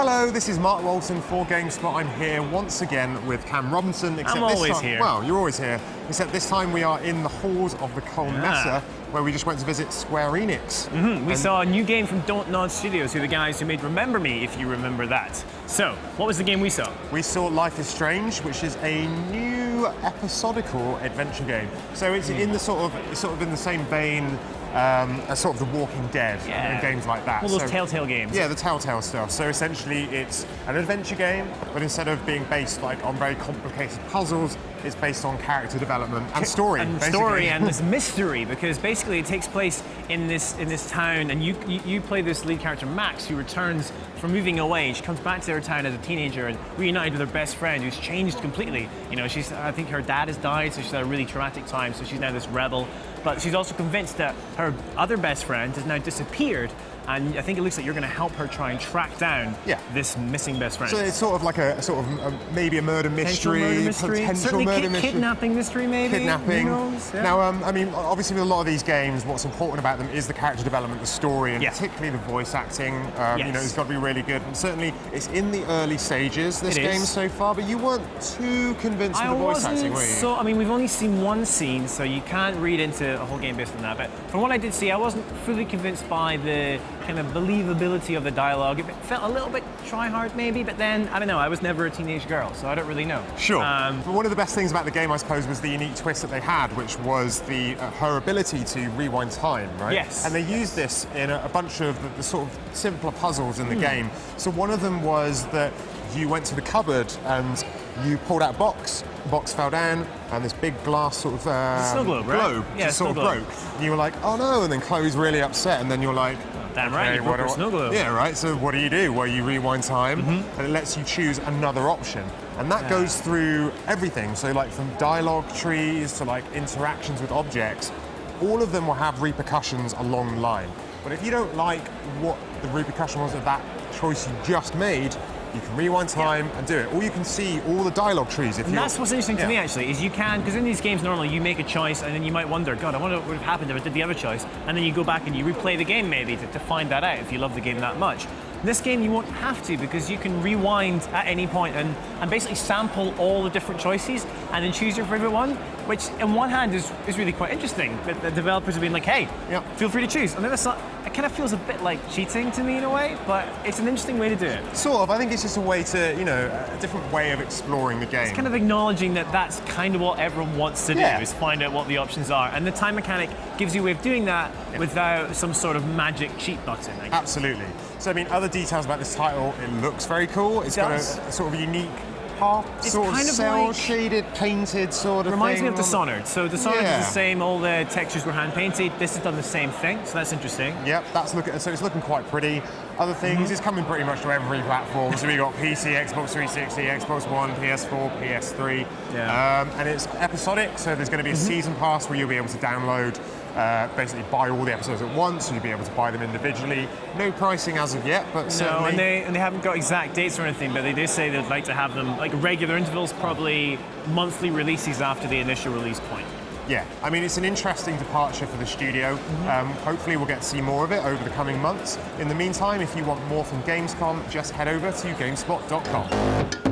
Hello, this is Mark Walton for GameSpot. I'm here once again with Cam Robinson. I'm always here. Well, you're always here. Except this time we are in the halls of the Köln Messe, where we just went to visit Square Enix. We saw a new game from Dontnod Studios, who are the guys who made Remember Me, if you remember that. So, what was the game we saw? We saw Life is Strange, which is a new episodical adventure game. So it's in the sort of in the same vein as sort of The Walking Dead and games like that. All those Telltale games. Yeah, the Telltale stuff. So essentially it's an adventure game, but instead of being based on very complicated puzzles, it's based on character development and story. And story and this mystery, because basically it takes place in this town, and you play this lead character Max, who returns from moving away. She comes back to their town as a teenager and reunited with her best friend, who's changed completely. You know, I think her dad has died, so she's had a really traumatic time. So she's now this rebel, but she's also convinced that her other best friend has now disappeared. And I think it looks like you're going to help her try and track down this missing best friend. So it's sort of like maybe a murder mystery, potential murder mystery, kidnapping mystery, maybe. Kidnapping. Who knows? Yeah. Now, I mean, obviously with a lot of these games, what's important about them is the character development, the story, and particularly the voice acting. You know, it's got to be really good. And certainly, it's in the early stages. This game so far, but you weren't too convinced with the voice acting, were you? So, I mean, we've only seen one scene, so you can't read into a whole game based on that. But from what I did see, I wasn't fully convinced by the kind of believability of the dialogue. It felt a little bit try-hard maybe, but then, I don't know, I was never a teenage girl, so I don't really know. Sure. But one of the best things about the game, I suppose, was the unique twist that they had, which was her ability to rewind time, right? Yes. And they used this in a bunch of the sort of simpler puzzles in the game. So one of them was that you went to the cupboard and you pulled out a box, the box fell down, and this big glass sort of snow globe, right? globe just sort of broke. And you were like, oh no, and then Chloe's really upset, and then you're like, damn right, you broke her snow globe. Yeah, right, so what do? Well, you rewind time, and it lets you choose another option. And that goes through everything, so like from dialogue trees to like interactions with objects, all of them will have repercussions along the line. But if you don't like what the repercussion was of that choice you just made, you can rewind time and do it. Or you can see all the dialogue trees. And that's what's interesting to me, actually, is you can, because in these games normally you make a choice and then you might wonder, God, I wonder what would have happened if I did the other choice. And then you go back and you replay the game maybe to find that out if you love the game that much. In this game you won't have to, because you can rewind at any point and basically sample all the different choices and then choose your favorite one, which on one hand is really quite interesting. But the developers have been like, hey, feel free to choose. On the other side, it kind of feels a bit like cheating to me in a way, but it's an interesting way to do it. Sort of. I think it's just a way to, you know, a different way of exploring the game. It's kind of acknowledging that that's kind of what everyone wants to do, is find out what the options are. And the time mechanic gives you a way of doing that without some sort of magic cheat button, I guess. Absolutely. So, I mean, other details about this title, it looks very cool. It's got a sort of unique sort of cel-shaded, painted sort of reminds thing. me of Dishonored. So Dishonored is the same, all the textures were hand-painted. This has done the same thing, so that's interesting. Yep, so it's looking quite pretty. Other things, it's coming pretty much to every platform. So we've got PC, Xbox 360, Xbox One, PS4, PS3. And it's episodic, so there's going to be a season pass where you'll be able to download, basically buy all the episodes at once, so you'll be able to buy them individually. No pricing as of yet, but certainly... No, and they haven't got exact dates or anything, but they do say they'd like to have them like regular intervals, probably monthly releases after the initial release point. Yeah, I mean, it's an interesting departure for the studio. Hopefully we'll get to see more of it over the coming months. In the meantime, if you want more from Gamescom, just head over to GameSpot.com.